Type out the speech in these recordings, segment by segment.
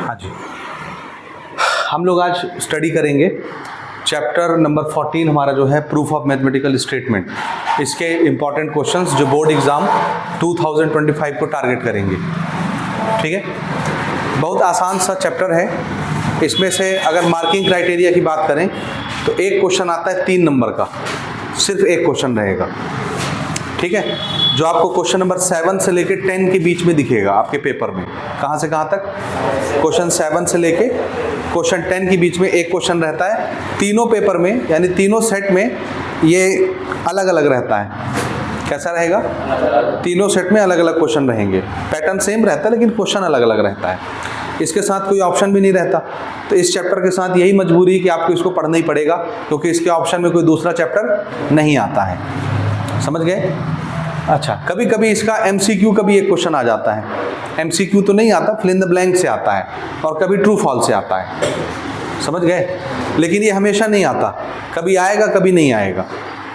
हाँ जी, हम लोग आज स्टडी करेंगे चैप्टर नंबर 14 हमारा जो है प्रूफ ऑफ मैथमेटिकल स्टेटमेंट। इसके इम्पॉर्टेंट क्वेश्चंस जो बोर्ड एग्ज़ाम 2025 को टारगेट करेंगे। ठीक है, बहुत आसान सा चैप्टर है। इसमें से अगर मार्किंग क्राइटेरिया की बात करें तो एक क्वेश्चन आता है 3 नंबर का, सिर्फ एक क्वेश्चन रहेगा। ठीक है, जो आपको क्वेश्चन नंबर 7 से लेके 10 के बीच में दिखेगा आपके पेपर में। कहाँ से कहाँ तक? क्वेश्चन 7 से लेके क्वेश्चन 10 के बीच में एक क्वेश्चन रहता है। तीनों पेपर में यानी तीनों सेट में ये अलग अलग रहता है। कैसा रहेगा? तीनों सेट में अलग अलग क्वेश्चन रहेंगे। पैटर्न सेम रहता है लेकिन क्वेश्चन अलग अलग रहता है। इसके साथ कोई ऑप्शन भी नहीं रहता। तो इस चैप्टर के साथ यही मजबूरी है कि आपको इसको पढ़ना ही पड़ेगा, क्योंकि इसके ऑप्शन में कोई दूसरा चैप्टर नहीं आता है। समझ गए? अच्छा, कभी कभी इसका MCQ का भी एक क्वेश्चन आ जाता है। MCQ तो नहीं आता, फिल इन द ब्लैंक से आता है, और कभी ट्रू फॉल्स से आता है। समझ गए? लेकिन ये हमेशा नहीं आता, कभी आएगा कभी नहीं आएगा।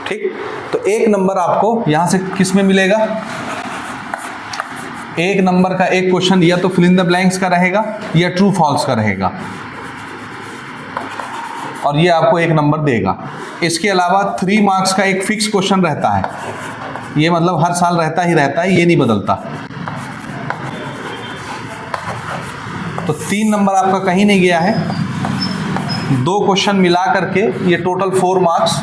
ठीक, तो 1 नंबर आपको यहाँ से किस में मिलेगा? 1 नंबर का एक क्वेश्चन या तो फिल इन द ब्लैंक्स का रहेगा या ट्रू फॉल्स का रहेगा, और ये आपको 1 नंबर देगा। इसके अलावा 3 मार्क्स का एक फिक्स क्वेश्चन रहता है। ये मतलब हर साल रहता ही रहता है, ये नहीं बदलता। तो 3 नंबर आपका कहीं नहीं गया है। 2 क्वेश्चन मिला करके ये टोटल 4 मार्क्स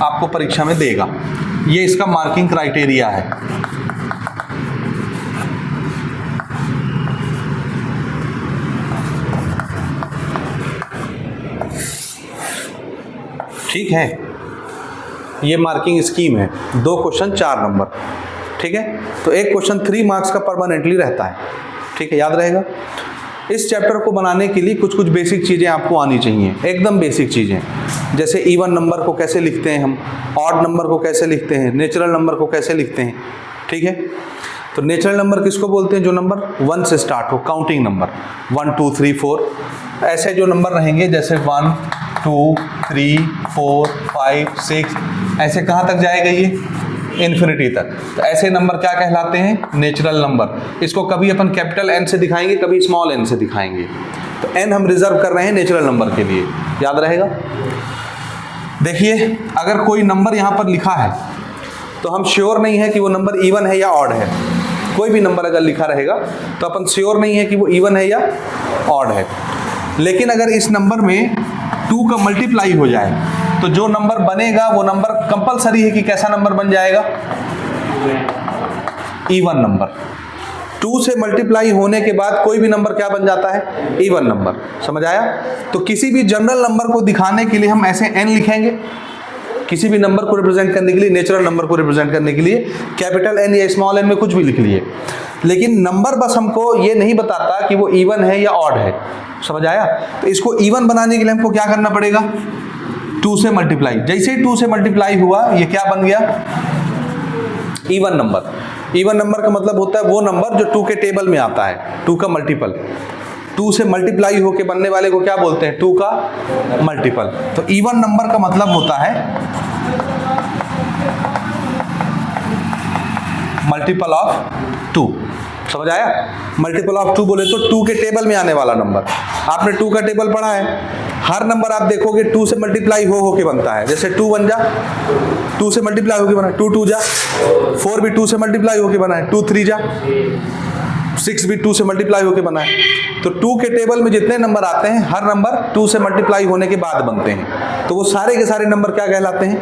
आपको परीक्षा में देगा। ये इसका मार्किंग क्राइटेरिया है। ठीक है, ये मार्किंग स्कीम है। 2 क्वेश्चन 4 नंबर। ठीक है, तो एक क्वेश्चन 3 मार्क्स का परमानेंटली रहता है। ठीक है, याद रहेगा। इस चैप्टर को बनाने के लिए कुछ कुछ बेसिक चीज़ें आपको आनी चाहिए, एकदम बेसिक चीज़ें। जैसे इवन नंबर को कैसे लिखते हैं हम, ऑड नंबर को कैसे लिखते हैं, नेचुरल नंबर को कैसे लिखते हैं। ठीक है, तो नेचुरल नंबर किसको बोलते हैं? जो नंबर 1 से स्टार्ट हो, काउंटिंग नंबर 1 2 3 4। ऐसे जो नंबर रहेंगे जैसे 1 2 3 4 5 6, ऐसे कहाँ तक जाएगा? ये इन्फिनिटी तक। तो ऐसे नंबर क्या कहलाते हैं? Natural number. इसको कभी अपन कैपिटल N से दिखाएंगे, कभी स्मॉल n से दिखाएंगे। तो n हम रिजर्व कर रहे हैं नेचुरल नंबर के लिए, याद रहेगा। देखिए, अगर कोई नंबर यहाँ पर लिखा है तो हम श्योर नहीं है कि वो नंबर इवन है या ऑड है। कोई भी नंबर अगर लिखा रहेगा तो अपन श्योर नहीं है कि वो इवन है या ऑड है। लेकिन अगर इस नंबर में 2 का मल्टीप्लाई हो जाए तो जो नंबर बनेगा वो नंबर कंपलसरी है कि कैसा नंबर बन जाएगा? Even number. 2 से मल्टीप्लाई होने के बाद कोई भी नंबर क्या बन जाता है? Even number. समझ आया? तो किसी भी जनरल नंबर को दिखाने के लिए हम ऐसे n लिखेंगे। किसी भी नंबर को रिप्रेजेंट करने के लिए, नेचुरल नंबर को रिप्रेजेंट करने के लिए कैपिटल N या स्मॉल n में कुछ भी लिख लिए। लेकिन नंबर बस हमको ये नहीं बताता कि वो इवन है या ऑड है। समझ आया? तो इसको इवन बनाने के लिए हमको क्या करना पड़ेगा? 2 से मल्टीप्लाई। जैसे ही 2 से मल्टीप्लाई हुआ, ये क्या बन गया? Even number. इवन नंबर का मतलब होता है वो नंबर जो 2 के टेबल में आता है, 2 का मल्टीपल। 2 से मल्टीप्लाई होके बनने वाले को क्या बोलते हैं? 2 का मल्टीपल। तो इवन नंबर का मतलब होता है मल्टीपल ऑफ 2। समझ आया? मल्टीपल ऑफ 2 बोले तो 2 के टेबल में आने वाला नंबर। आपने 2 का टेबल पढ़ा है। हर नंबर आप देखोगे 2 से मल्टीप्लाई हो के बनता है। जैसे 2 1 जा, 2 से मल्टीप्लाई होके बना है। 2 2 जा, 4 भी 2 से मल्टीप्लाई होके बना है। 2 3 जा, 6 भी 2 से मल्टीप्लाई होके बना है। तो 2 के टेबल में जितने नंबर आते हैं, हर नंबर 2 से मल्टीप्लाई होने के बाद बनते हैं। तो वो सारे के सारे नंबर क्या कहलाते हैं?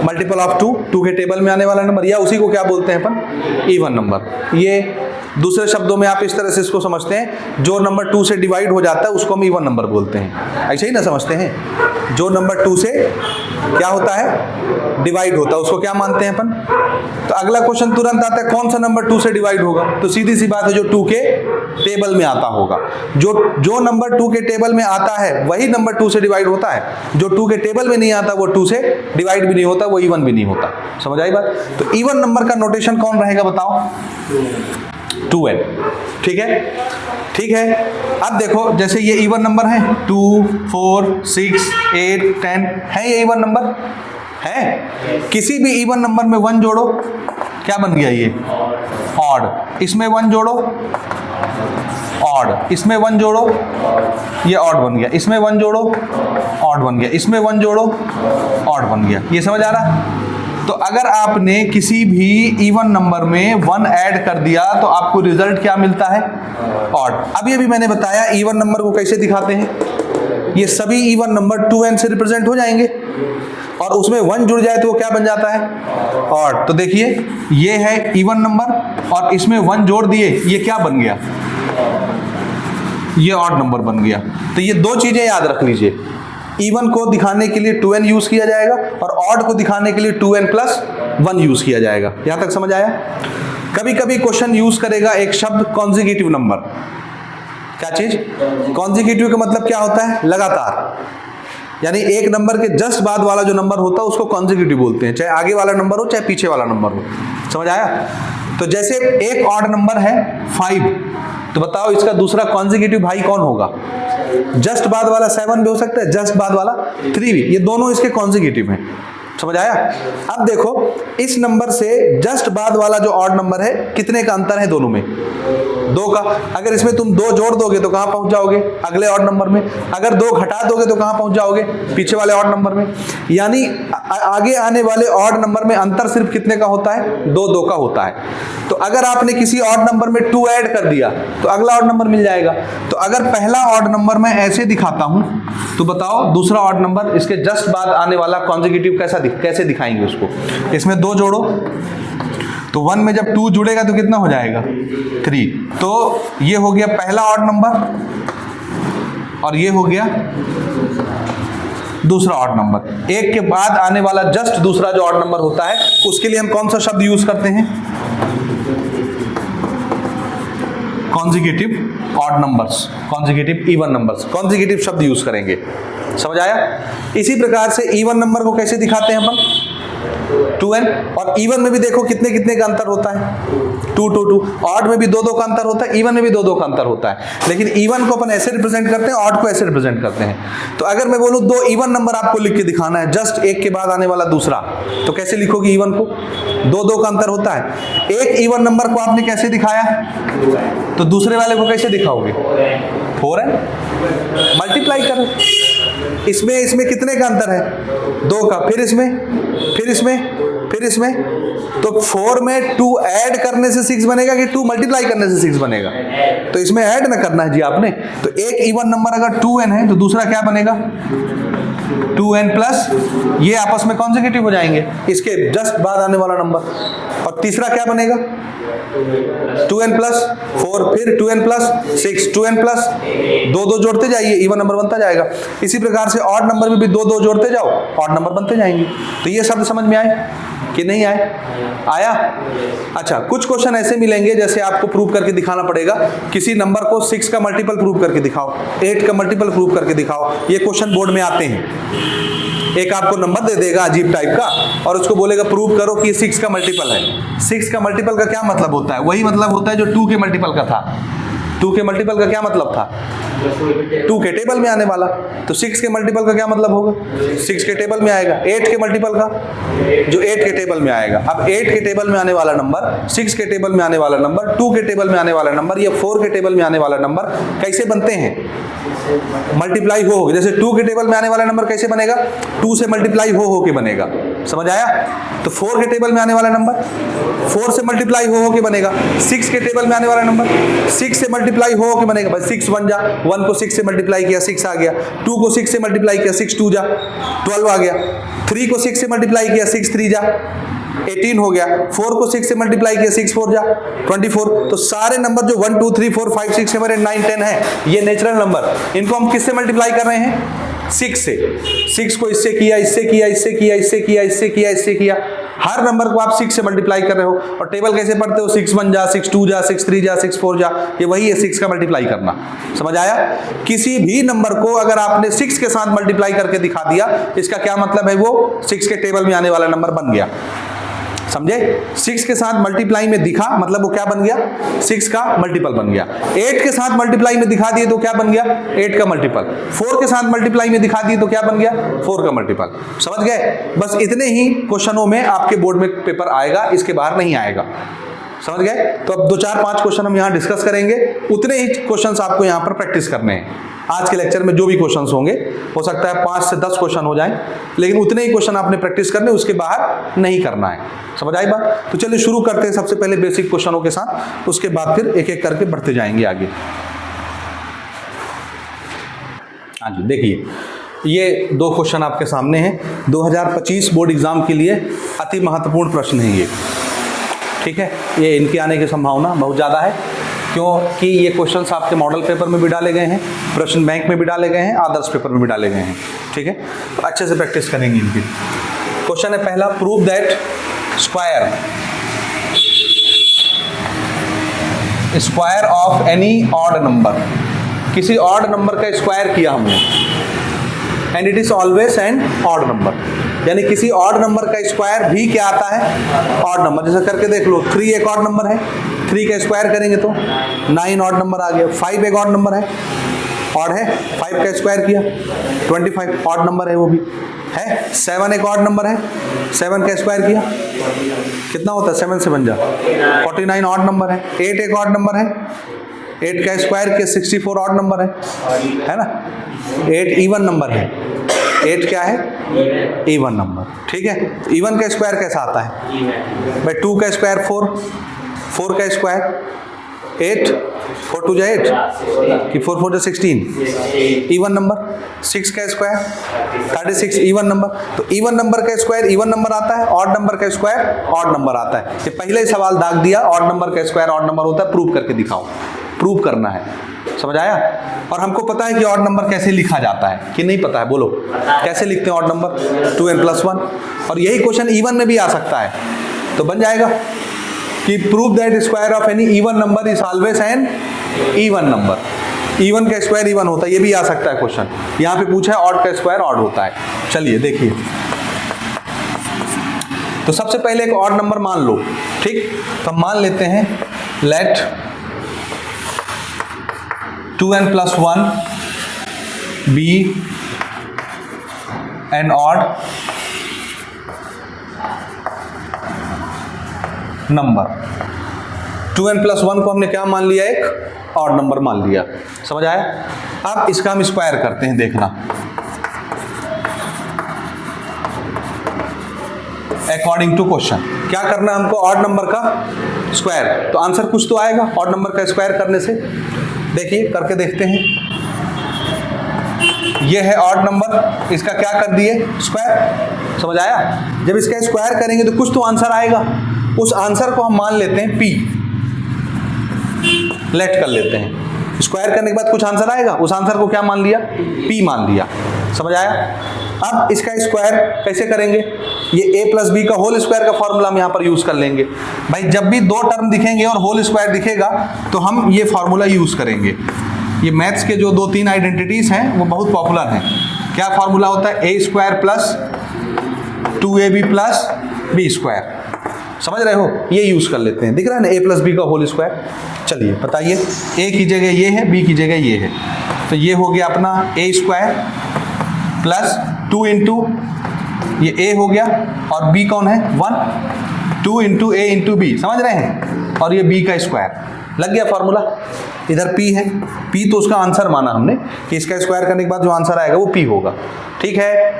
मल्टीपल ऑफ 2, 2 के टेबल में आने वाला नंबर, या उसी को क्या बोलते हैं अपन? Even number. ये दूसरे शब्दों में आप इस तरह से इसको समझते हैं, जो नंबर 2 से डिवाइड हो जाता है उसको हम इवन नंबर बोलते हैं। ऐसे ही ना समझते हैं? जो नंबर 2 से क्या होता है? डिवाइड होता है, उसको क्या मानते हैं अपन? तो अगला क्वेश्चन तुरंत आता है, कौन सा नंबर 2 से डिवाइड होगा? तो सीधी सी बात है, जो 2 के टेबल में आता होगा। जो नंबर 2 के टेबल में आता है वही नंबर 2 से डिवाइड होता है। जो 2 के टेबल में नहीं आता वो 2 से डिवाइड भी नहीं होता, वो इवन भी नहीं होता। समझ आई बात? तो इवन नंबर का नोटेशन कौन रहेगा बताओ? 2n। ठीक है, ठीक है। अब देखो, जैसे ये इवन नंबर है 2 4 6 8 10 है, ये इवन नंबर है। किसी भी इवन नंबर में 1 जोड़ो, क्या बन गया? ये ऑड। इसमें 1 जोड़ो, ऑड, इसमें 1 जोड़ो ये ऑड बन गया, इसमें 1 जोड़ो ऑड बन गया, इसमें 1 जोड़ो ऑड बन गया। ये समझ आ रहा? तो अगर आपने किसी भी इवन नंबर में 1 ऐड कर दिया तो आपको रिजल्ट क्या मिलता है? ऑड। अभी अभी मैंने बताया इवन नंबर को कैसे दिखाते हैं। ये सभी इवन नंबर 2n से रिप्रेजेंट हो जाएंगे और उसमें 1 जुड़ जाए तो वो क्या बन जाता है? ऑड। तो देखिए ये है इवन नंबर और इसमें 1 जोड़ दिए, ये क्या बन गया? ये ऑड नंबर बन गया। तो ये दो चीजें याद रख लीजिए, इवन को दिखाने के लिए 2n यूज किया जाएगा और ऑड को दिखाने के लिए 2n प्लस 1 यूज किया जाएगा। यहां तक समझ आया? कभी कभी क्वेश्चन यूज करेगा एक शब्द कॉन्जिक्यूटिव नंबर। क्या चीज? कॉन्जिक्यूटिव का मतलब क्या होता है? लगातार, यानी एक नंबर के जस्ट बाद वाला जो नंबर होता है उसको कॉन्जिक्यूटिव बोलते हैं, चाहे आगे वाला नंबर हो चाहे पीछे वाला नंबर हो। समझ आया? तो जैसे एक ऑड नंबर है 5, तो बताओ इसका दूसरा कॉन्जिक्यूटिव भाई कौन होगा? जस्ट बाद वाला 7 भी हो सकता है, जस्ट बाद वाला 3 भी, ये दोनों इसके कॉन्जिक्यूटिव हैं। समझ आया? अब देखो इस नंबर से जस्ट बाद वाला जो ऑड नंबर है कितने का अंतर है दोनों में? 2 का। अगर इसमें तुम 2 जोड़ दोगे तो कहां पहुंच जाओगे? अगले ऑड नंबर में। अगर 2 घटा दोगे तो कहां पहुंच जाओगे? पीछे वाले ऑड नंबर में। यानी आगे आने वाले ऑड नंबर में अंतर सिर्फ कितने का होता है? 2 का होता है। तो अगर आपने किसी ऑड नंबर में 2 ऐड कर दिया तो अगला ऑड नंबर मिल जाएगा। तो अगर पहला ऑड नंबर मैं ऐसे दिखाता हूं तो बताओ दूसरा ऑड नंबर इसके जस्ट बाद आने वाला कॉन्जिक्यूटिव कैसे दिखाएंगे उसको? इसमें 2 जोड़ो तो 1 में जब 2 जुड़ेगा तो कितना हो जाएगा? 3। तो ये हो गया पहला ऑड नंबर और ये हो गया दूसरा ऑड नंबर। एक के बाद आने वाला जस्ट दूसरा जो ऑड नंबर होता है उसके लिए हम कौन सा शब्द यूज करते हैं? Consecutive odd numbers, consecutive even numbers, consecutive शब्द यूज करेंगे। समझ आया? इसी प्रकार से इवन नंबर को कैसे दिखाते हैं अपन? 2n। और इवन में भी देखो कितने कितने का अंतर होता है? 2 2 2। ऑड में भी 2 का अंतर होता है, इवन में भी 2 का अंतर होता है। लेकिन इवन को अपन ऐसे रिप्रेजेंट करते हैं, ऑड को ऐसे रिप्रेजेंट करते हैं। तो अगर मैं बोलूं 2 इवन नंबर आपको लिख के दिखाना है, जस्ट एक के बाद आने वाला दूसरा, तो कैसे लिखोगे इवन को? 2 का अंतर होता है। एक इवन नंबर को आपने कैसे दिखाया तो दूसरे वाले को कैसे दिखाओगे? 4n। मल्टीप्लाई करो, इसमें कितने का अंतर है? 2 का। फिर इसमें तो 4 में 2 ऐड करने से 6 बनेगा कि 2 मल्टीप्लाई करने से 6 बनेगा? तो इसमें ऐड ना करना है जी आपने। तो एक इवन नंबर अगर 2n है तो दूसरा क्या बनेगा? 2n प्लस, ये आपस में कॉन्जिक्यूटिव हो जाएंगे इसके जस्ट बाद आने वाला नंबर। और तीसरा क्या बनेगा? 2n प्लस 4, फिर 2n प्लस 6, 2n प्लस 2 जोड़ते जाइए, इवन नंबर बनता जाएगा। इसी प्रकार से ऑड नंबर में भी 2 जोड़ते जाओ, ऑड नंबर बनते जाएंगे। तो ये शब्द समझ में आए कि नहीं आए? आया? अच्छा, कुछ क्वेश्चन ऐसे मिलेंगे जैसे आपको प्रूव करके दिखाना पड़ेगा, किसी नंबर को 6 का मल्टीपल प्रूव करके दिखाओ, 8 का मल्टीपल प्रूव करके दिखाओ। ये क्वेश्चन बोर्ड में आते हैं। एक आपको नंबर दे देगा अजीब टाइप का और उसको बोलेगा प्रूव करो कि ये 6 का मल्टीपल है। 6 का मल्टीपल का क्या मतलब होता है? वही मतलब होता है जो 2 के मल्टीपल का था। 2 के मल्टीपल का क्या मतलब था? 2 के टेबल में आने वाला। तो 6 के मल्टीपल का क्या मतलब होगा? 6 के टेबल में आएगा। 8 के मल्टीपल का जो 8 के टेबल में आएगा। अब 8 के टेबल में आने वाला नंबर, 6 के टेबल में आने वाला नंबर, 2 के टेबल में आने वाला नंबर या 4 के टेबल में आने वाला नंबर कैसे बनते हैं? मल्टीप्लाई हो, जैसे 2 के टेबल में आने वाला नंबर कैसे बनेगा? 2 से मल्टीप्लाई हो के बनेगा। समझ आया? तो 4 के टेबल में आने वाला नंबर 4 से मल्टीप्लाई हो के बनेगा। 6 के टेबल में आने वाला नंबर 6 से मल्टीप्लाई हो के बनेगा। बस 6 बन जा, 1 को 6 से मल्टीप्लाई किया 6 आ गया, 2 को 6 से मल्टीप्लाई किया 6 2 जा 12 आ गया, 3 को 6 से मल्टीप्लाई किया 6 3 जा 18 हो गया, 4 को 6 से मल्टीप्लाई किया 6 4 जा 24। तो सारे नंबर जो 1 2 3 4 5 6 7 8 9 10 है, ये नेचुरल नंबर, इनको हम किससे मल्टीप्लाई कर रहे हैं? 6 से। 6 को इससे किया, इससे किया, इससे किया, इससे किया, इससे किया, इससे किया। हर नंबर को आप 6 से मल्टीप्लाई कर रहे हो। और टेबल कैसे पढ़ते हो? 6 1 जा, 6 2 जा, 6 3 जा, 6 4 जा। ये वही है 6 का मल्टीप्लाई करना। समझ आया? किसी भी नंबर को अगर आपने 6 के साथ मल्टीप्लाई करके दिखा दिया, इसका क्या मतलब है? वो 6 के टेबल में आने वाला नंबर बन गया। समझे? 6 के साथ मल्टीप्लाई में दिखा मतलब वो क्या बन गया? 6 का मल्टीपल बन गया। 8 के साथ मल्टीप्लाई में दिखा दिए तो क्या बन गया? 8 का मल्टीपल। 4 के साथ मल्टीप्लाई में दिखा दिए तो क्या बन गया? 4 का मल्टीपल। समझ गए? बस इतने ही क्वेश्चनों में आपके बोर्ड में पेपर आएगा, इसके बाहर नहीं आएगा। समझ गए? तो अब 2 4 5 क्वेश्चन हम यहाँ डिस्कस करेंगे, उतने ही क्वेश्चंस आपको यहाँ पर प्रैक्टिस करने हैं। आज के लेक्चर में जो भी क्वेश्चंस होंगे, हो सकता है 5 से 10 क्वेश्चन हो जाएं, लेकिन उतने ही क्वेश्चन आपने प्रैक्टिस करने, उसके बाहर नहीं करना है। समझ आई बात? तो चलिए शुरू करते हैं सबसे पहले बेसिक क्वेश्चनों के साथ, उसके बाद फिर एक एक करके बढ़ते जाएंगे आगे। हाँ जी, देखिए ये 2 क्वेश्चन आपके सामने हैं। 2025 बोर्ड एग्जाम के लिए अति महत्वपूर्ण प्रश्न है ये, ठीक है। ये इनके आने की संभावना बहुत ज़्यादा है, क्योंकि ये क्वेश्चंस आपके मॉडल पेपर में भी डाले गए हैं, प्रश्न बैंक में भी डाले गए हैं, आदर्श पेपर में भी डाले गए हैं, ठीक है। तो अच्छे से प्रैक्टिस करेंगे इनकी। क्वेश्चन है पहला, prove that square of any odd number, किसी ऑड नंबर का स्क्वायर किया हमने, and it is always an odd number, यानी किसी ऑड नंबर का स्क्वायर भी क्या आता है? Odd number. जैसे करके देख लो, 3 एक ऑड नंबर है, 3 का स्क्वायर करेंगे तो 9 ऑड नंबर आ गया। 5 एक ऑड नंबर है, ऑड है, 5 का स्क्वायर किया 25 ऑड नंबर है वो भी है। 7 एक ऑड नंबर है, 7 का स्क्वायर किया कितना होता है? 7 से बन जा 49 ऑड नंबर है। 8 एक ऑड नंबर है, 8 का स्क्वायर किया 64 ऑड नंबर है ना। 8 इवन नंबर है, 8 क्या है? इवन नंबर, ठीक है। इवन का स्क्वायर कैसा आता है भाई? 2 का स्क्वायर 4, 4 का स्क्वायर 8, 4 2 जा 8 कि 4 4 जा 16 इवन नंबर। 6 का स्क्वायर 36 इवन नंबर। तो इवन नंबर का स्क्वायर इवन नंबर आता है, ऑड नंबर का स्क्वायर ऑड नंबर आता है। ये पहले ही सवाल दाग दिया, ऑड नंबर का स्क्वायर ऑड नंबर होता है, प्रूव करके दिखाओ। प्रूव करना है, समझ आया? और हमको पता है कि ऑड नंबर कैसे लिखा जाता है कि नहीं पता है? बोलो कैसे लिखते हैं ऑड नंबर? 2n+1। और यही क्वेश्चन इवन में भी आ सकता है, तो बन जाएगा कि prove that square of any even number is always an even number. Even का स्क्वायर इवन होता है, ये भी आ सकता है क्वेश्चन। यहाँ पे पूछा है ऑड का स्क्वायर ऑड होता है। चलिए देखिए, तो सबसे पहले एक ऑड नंबर मान लो, ठीक। तो हम मान लेते हैं let 2n+1 be an odd number. 2n+1 को हमने क्या मान लिया? एक ऑड नंबर मान लिया, समझ आया? अब इसका हम स्क्वायर करते हैं, देखना अकॉर्डिंग टू क्वेश्चन क्या करना है हमको? ऑड नंबर का स्क्वायर। तो आंसर कुछ तो आएगा ऑड नंबर का स्क्वायर करने से। देखिए करके देखते हैं, ये है ऑड नंबर, इसका क्या कर दिए? स्क्वायर। समझ आया? जब इसका स्क्वायर करेंगे तो कुछ तो आंसर आएगा, उस आंसर को हम मान लेते हैं p, लेट कर लेते हैं। स्क्वायर करने के बाद कुछ आंसर आएगा, उस आंसर को क्या मान लिया? p मान लिया। समझ आया? अब इसका स्क्वायर कैसे करेंगे? ये a+b का होल स्क्वायर का फॉर्मूला हम यहाँ पर यूज कर लेंगे। भाई जब भी 2 टर्म दिखेंगे और होल स्क्वायर दिखेगा तो हम ये फॉर्मूला यूज करेंगे। ये मैथ्स के जो 2-3 आइडेंटिटीज हैं वो बहुत पॉपुलर हैं। क्या फॉर्मूला होता है? a² + 2ab + b²। समझ रहे हो? ये यूज कर लेते हैं, दिख रहा है ना a+b का होल स्क्वायर। चलिए बताइए, a की जगह ये है, b की जगह ये है, तो ये हो गया अपना a² प्लस 2 इंटू ये a हो गया और b कौन है? 1, 2 इंटू a इंटू b। समझ रहे हैं? और ये b का स्क्वायर लग गया फॉर्मूला। इधर p है, p तो उसका आंसर माना हमने कि इसका स्क्वायर करने के बाद जो आंसर आएगा वो p होगा, ठीक है।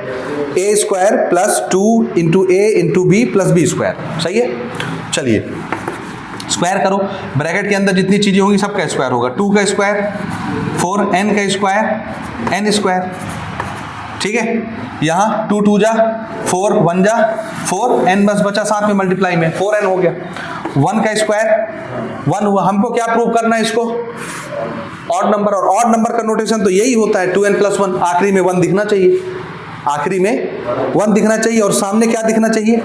a² plus 2 into a into b plus b², सही है। चलिए स्क्वायर करो, ब्रैकेट के अंदर जितनी चीजें होंगी सबका स्क्वायर होगा। 2 का स्क्वायर 4, n का स्क्वायर n², ठीक है। यहाँ 2 2 जा 4, 1 जा 4, n बस बचा साथ में मल्टीप्लाई में 4n हो गया। 1 का स्क्वायर 1 हुआ। हमको क्या प्रूव करना है? इसको ऑड नंबर, और ऑड नंबर का नोटेशन तो यही होता है 2n+1, आखिरी में 1 दिखना चाहिए, आखिरी में 1 दिखना चाहिए और सामने क्या दिखना चाहिए?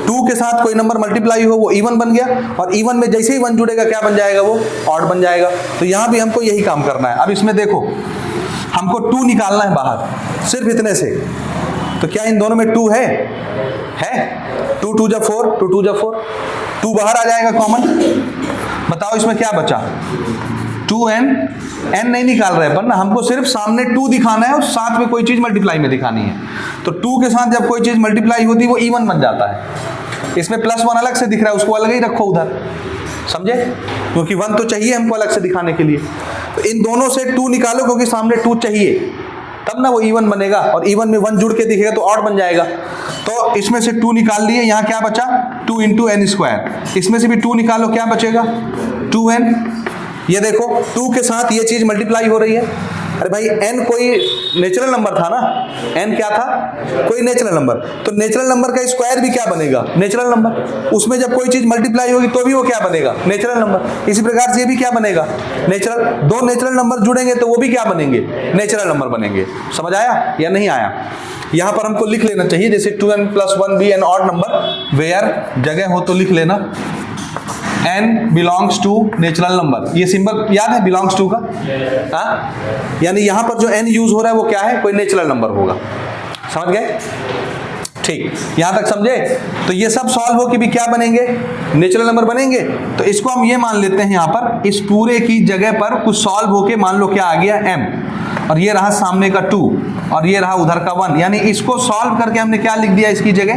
2 के साथ कोई नंबर मल्टीप्लाई हो वो इवन बन गया, और इवन में जैसे ही 1 जुड़ेगा क्या बन जाएगा? वो ऑड बन जाएगा। तो यहाँ भी हमको यही काम करना है। अब इसमें देखो हमको 2 निकालना है बाहर, सिर्फ इतने से। तो क्या इन दोनों में 2 है? 2 2 जा 4, 2 2 जा 4, 2 बाहर आ जाएगा कॉमन। बताओ इसमें क्या बचा? 2n, n नहीं निकाल रहे पर ना, हमको सिर्फ सामने 2 दिखाना है और साथ में कोई चीज मल्टीप्लाई में दिखानी है। तो 2 के साथ जब कोई चीज मल्टीप्लाई होती है वो इवन बन जाता है। इसमें +1 अलग से दिख रहा है, उसको अलग ही रखो उधर, समझे? क्योंकि 1 तो चाहिए हमको अलग से दिखाने के लिए, तो इन दोनों से 2 निकालो क्योंकि सामने 2 चाहिए, तब ना वो इवन बनेगा, और इवन में 1 जुड़ के दिखेगा तो ऑड बन जाएगा। तो इसमें से 2 निकाल लिए, यहाँ क्या बचा 2 इंटू एन स्क्वायर, इसमें से भी 2 निकालो, क्या बचेगा 2n। ये देखो 2 के साथ ये चीज मल्टीप्लाई हो रही है। अरे भाई n कोई नेचुरल नंबर था ना, n क्या था, कोई नेचुरल नंबर, तो नेचुरल नंबर का स्क्वायर भी क्या बनेगा, नेचुरल नंबर। उसमें जब कोई चीज मल्टीप्लाई होगी तो भी वो क्या बनेगा, नेचुरल नंबर। इसी प्रकार से ये भी क्या बनेगा, नेचुरल। 2 नेचुरल नंबर जुड़ेंगे तो वो भी क्या बनेंगे, नेचुरल नंबर बनेंगे। समझ आया या नहीं आया? यहाँ पर हमको लिख लेना चाहिए, जैसे 2n + 1 be an odd number, where जगह हो तो लिख लेना n belongs to natural number. ये सिंबल याद है बिलोंग्स टू का, हाँ, यानी यहां पर जो n यूज हो रहा है वो क्या है, कोई नेचुरल नंबर होगा। समझ गए? ठीक, यहां तक समझे? तो ये सब सॉल्व हो के भी क्या बनेंगे, नेचुरल नंबर बनेंगे। तो इसको हम ये मान लेते हैं, यहां पर इस पूरे की जगह पर कुछ सॉल्व होके मान लो क्या आ गया m, और ये रहा सामने का 2, और ये रहा उधर का 1, यानी इसको सॉल्व करके हमने क्या लिख दिया इसकी जगह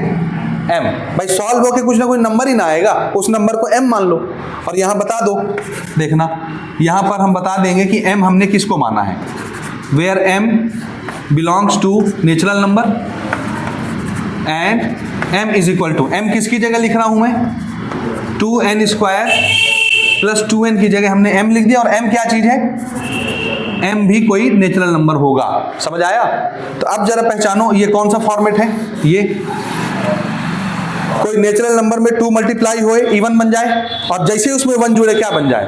m। भाई सॉल्व होके कुछ ना कुछ नंबर ही ना आएगा, उस नंबर को m मान लो, और यहां बता दो, देखना यहां पर हम बता देंगे कि m हमने किसको माना है, where m belongs to natural number and m is equal to, m किसकी जगह लिख रहा हूं मैं, 2n स्क्वायर प्लस 2n की जगह हमने m लिख दिया, और m क्या चीज है, m भी कोई नेचुरल नंबर होगा। समझ आया? तो अब जरा पहचानो ये कौन सा फॉर्मेट है, ये कोई नेचुरल नंबर में 2 मल्टीप्लाई होए इवन बन जाए, और जैसे उसमें 1 जुड़े क्या बन जाए,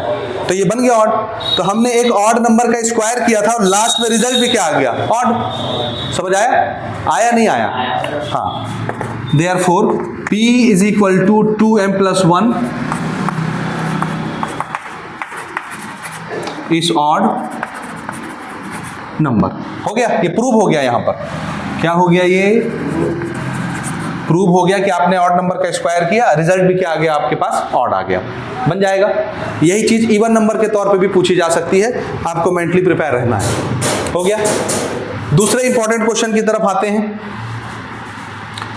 तो ये बन गया ऑड। तो हमने एक ऑड नंबर का स्क्वायर किया था और लास्ट में रिजल्ट भी क्या आ गया, ऑड। समझ आया? आया नहीं आया? हाँ, therefore p is equal to 2m + 1 is odd number. हो गया, ये प्रूव हो गया। यहां पर क्या हो गया, ये प्रूव हो गया कि आपने ऑड नंबर का स्क्वायर किया, रिजल्ट भी क्या आ गया आपके पास, ऑड आ गया, बन जाएगा। यही चीज इवन नंबर के तौर पे भी पूछी जा सकती है, आपको मेंटली प्रिपेयर रहना है। हो गया। दूसरे इंपॉर्टेंट क्वेश्चन की तरफ आते हैं।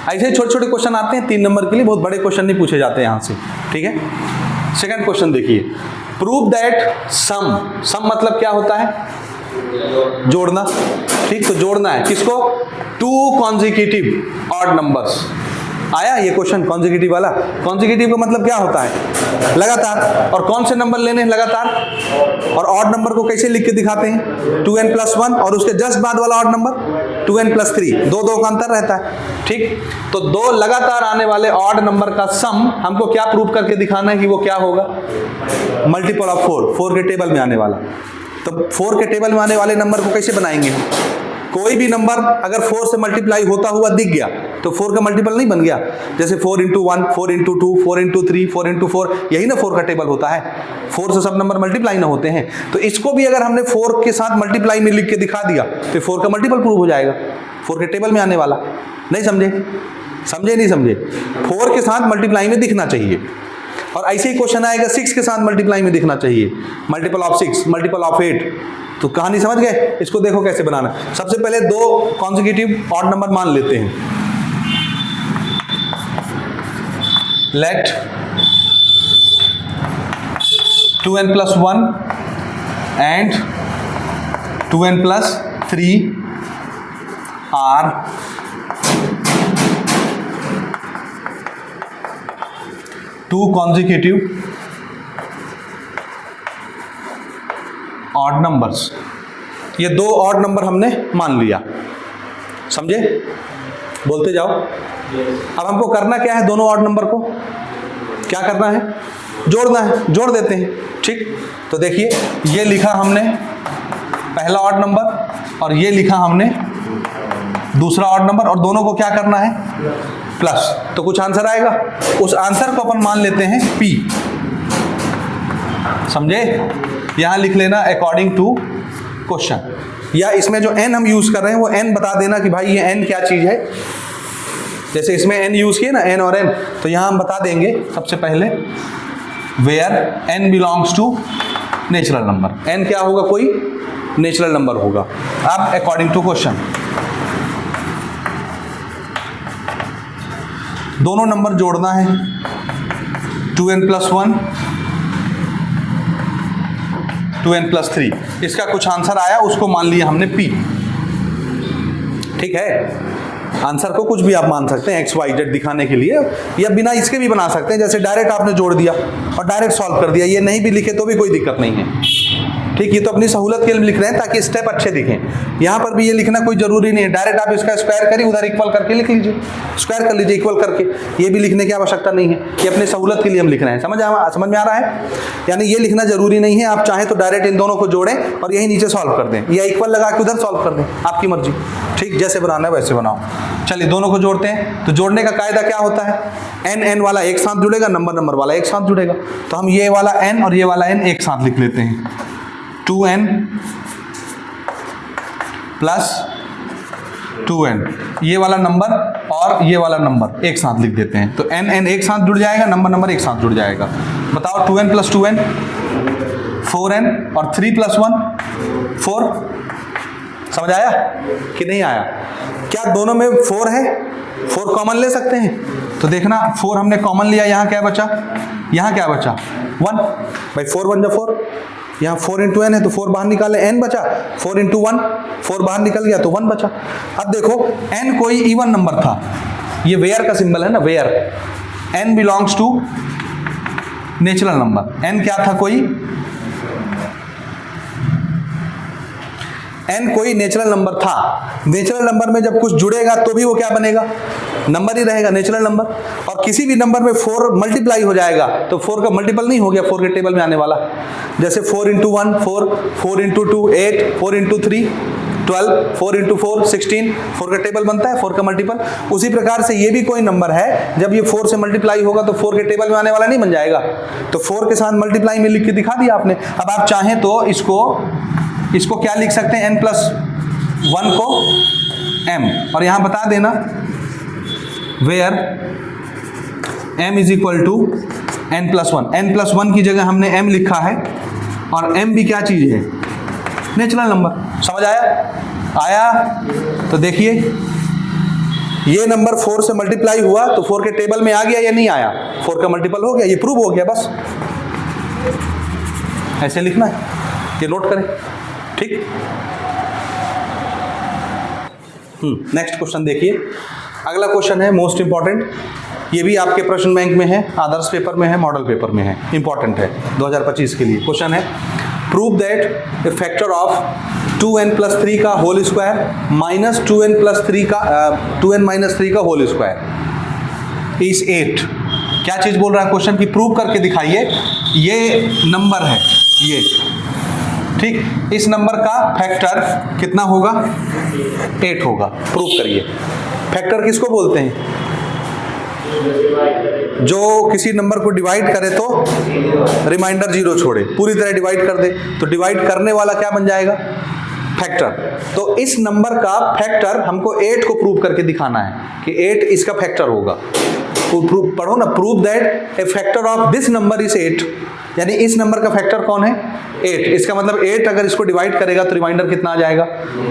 ऐसे छोटे छोटे क्वेश्चन आते हैं 3 नंबर के लिए, बहुत बड़े क्वेश्चन नहीं पूछे जाते यहां से, ठीक है। सेकंड क्वेश्चन देखिए, प्रूव दैट सम मतलब क्या होता है, जोड़ना। ठीक, तो जोड़ना है किसको, 2 कॉन्जिक्यूटिव ऑड नंबर्स। आया ये क्वेश्चन कॉन्जिक्यूटिव वाला। कॉन्जिक्यूटिव का मतलब क्या होता है, लगातार। और कौन से नंबर लेने हैं, लगातार। और ऑड नंबर को कैसे लिख के दिखाते हैं, 2n + 1, और उसके जस्ट बाद वाला ऑड नंबर 2n + 3, 2 का अंतर रहता है। ठीक, तो 2 लगातार आने वाले ऑड नंबर का सम हमको क्या प्रूव करके दिखाना है कि वो क्या होगा, मल्टीपल ऑफ 4 के टेबल में आने वाला। तो 4 के टेबल में आने वाले नंबर को कैसे बनाएंगे हम, कोई भी नंबर अगर 4 से मल्टीप्लाई होता हुआ दिख गया तो 4 का मल्टीपल नहीं बन गया। जैसे 4 × 1, 4 × 2, 4 × 3, 4 × 4, यही ना 4 का टेबल होता है। 4 से सब नंबर मल्टीप्लाई ना होते हैं, तो इसको भी अगर हमने 4 के साथ मल्टीप्लाई में लिख के दिखा दिया तो 4 का मल्टीपल प्रूव हो जाएगा, 4 के टेबल में आने वाला। नहीं समझे? समझे नहीं समझे? 4 के साथ मल्टीप्लाई में दिखना चाहिए। और ऐसे ही क्वेश्चन आएगा 6 के साथ मल्टीप्लाई में दिखना चाहिए, मल्टीपल ऑफ 6, मल्टीपल ऑफ 8। तो कहानी समझ गए? इसको देखो कैसे बनाना। सबसे पहले 2 कॉन्जिक्यूटिव ऑड नंबर मान लेते हैं। Let 2n + 1 and 2n + 3 are 2 consecutive odd numbers. ये 2 ऑड नंबर हमने मान लिया, समझे? बोलते जाओ। अब हमको करना क्या है, दोनों ऑड नंबर को क्या करना है, जोड़ना है। जोड़ देते हैं। ठीक, तो देखिए ये लिखा हमने पहला ऑड नंबर और ये लिखा हमने दूसरा ऑड नंबर, और दोनों को क्या करना है, प्लस। तो कुछ आंसर आएगा, उस आंसर को अपन मान लेते हैं P। समझे? यहां लिख लेना अकॉर्डिंग टू क्वेश्चन, या इसमें जो n हम यूज कर रहे हैं वो n बता देना कि भाई ये n क्या चीज है। जैसे इसमें n यूज किए ना, n और n, तो यहां हम बता देंगे सबसे पहले where n belongs to natural number. n क्या होगा, कोई नेचुरल नंबर होगा। अब अकॉर्डिंग टू क्वेश्चन दोनों नंबर जोड़ना है, 2n + 1 2n प्लस 3, इसका कुछ आंसर आया, उसको मान लिया हमने p। ठीक है, आंसर को कुछ भी आप मान सकते हैं x y z दिखाने के लिए, या बिना इसके भी बना सकते हैं, जैसे डायरेक्ट आपने जोड़ दिया और डायरेक्ट सॉल्व कर दिया, ये नहीं भी लिखे तो भी कोई दिक्कत नहीं है। ठीक, ये तो अपनी सहूलत के लिए लिख रहे हैं ताकि स्टेप अच्छे दिखें। यहाँ पर भी ये लिखना कोई जरूरी नहीं है, डायरेक्ट आप इसका स्क्वायर करिए, उधर इक्वल करके लिख लीजिए, स्क्वायर कर लीजिए इक्वल करके, ये भी लिखने की आवश्यकता नहीं है, ये अपनी सहूलत के लिए हम लिख रहे हैं। समझ में आ रहा है? यानी ये लिखना जरूरी नहीं है, आप चाहें तो डायरेक्ट इन दोनों को जोड़ें और यही नीचे सॉल्व कर दें, या इक्वल लगा के उधर सॉल्व कर दें, आपकी मर्जी। ठीक, जैसे बनाना है वैसे बनाओ। चलिए दोनों को जोड़ते हैं। तो जोड़ने का कायदा क्या होता है, n वाला एक साथ जुड़ेगा, नंबर वाला एक साथ जुड़ेगा। तो हम ये वाला n और ये वाला n एक साथ लिख लेते हैं, 2n प्लस 2n, ये वाला नंबर और ये वाला नंबर एक साथ लिख देते हैं। तो n एक साथ जुड़ जाएगा, नंबर एक साथ जुड़ जाएगा। बताओ 2n प्लस 2n 4n और 3 प्लस 1 4। समझ आया कि नहीं आया? क्या दोनों में 4 है? 4 कॉमन ले सकते हैं। तो देखना 4 हमने कॉमन लिया, यहाँ क्या बचा, यहाँ क्या बचा 1, भाई 4 1 जा 4, यहाँ 4 इंटू n है तो 4 बाहर निकाले, n बचा, 4 इंटू 1 4 बाहर निकल गया तो 1 बचा। अब देखो n कोई इवन नंबर था, ये वेयर का सिंबल है ना, where, n belongs to natural number. n क्या था, कोई n कोई नेचुरल नंबर था। नेचुरल नंबर में जब कुछ जुड़ेगा तो भी वो क्या बनेगा, नंबर ही रहेगा, नेचुरल नंबर। और किसी भी नंबर में 4 मल्टीप्लाई हो जाएगा तो 4 का मल्टीपल नहीं हो गया 4 के टेबल में आने वाला। जैसे 4 इंटू 1 4, 4 इंटू 2 8, 4 इंटू 3 12, 4 इंटू 4 16, 4 का टेबल बनता है, 4 का मल्टीपल। उसी प्रकार से ये भी कोई नंबर है, जब ये 4 से मल्टीप्लाई होगा तो 4 के टेबल में आने वाला नहीं बन जाएगा। तो 4 के साथ मल्टीप्लाई में लिख के दिखा दिया आपने। अब आप चाहें तो इसको क्या लिख सकते हैं, n प्लस 1 को m, और यहाँ बता देना where m is equal to n plus 1। n plus 1 की जगह हमने m लिखा है, और m भी क्या चीज़ है, नेचुरल नंबर। समझ आया? तो देखिए ये नंबर 4 से मल्टीप्लाई हुआ तो 4 के टेबल में आ गया या नहीं आया, 4 का मल्टीपल हो गया, ये प्रूव हो गया। बस ऐसे लिखना है, ये नोट करें। ठीक, नेक्स्ट क्वेश्चन देखिए। अगला क्वेश्चन है मोस्ट इंपॉर्टेंट, ये भी आपके प्रश्न बैंक में है, आदर्श पेपर में है, मॉडल पेपर में है, इंपॉर्टेंट है 2025 के लिए। क्वेश्चन है prove that A factor of 2n plus 3 का whole square minus 2n plus 3 का 2n माइनस 3 का होल स्क्वायर इज 8। क्या चीज बोल रहा है क्वेश्चन की, प्रूव करके दिखाइए। ये नंबर है ये, ठीक, इस नंबर का फैक्टर कितना होगा, 8 होगा। प्रूव करिए। फैक्टर किसको बोलते हैं, जो किसी नंबर को डिवाइड करे तो रिमाइंडर 0 छोड़े, पूरी तरह डिवाइड कर दे तो डिवाइड करने वाला क्या बन जाएगा, फैक्टर। तो इस नंबर का फैक्टर हमको 8 को प्रूव करके दिखाना है कि 8 इसका फैक्टर होगा। पढ़ो ना, prove that A factor of this number is 8, यानी इस नंबर का फैक्टर कौन है, 8। इसका मतलब 8 अगर इसको डिवाइड करेगा तो रिमाइंडर कितना आ जाएगा,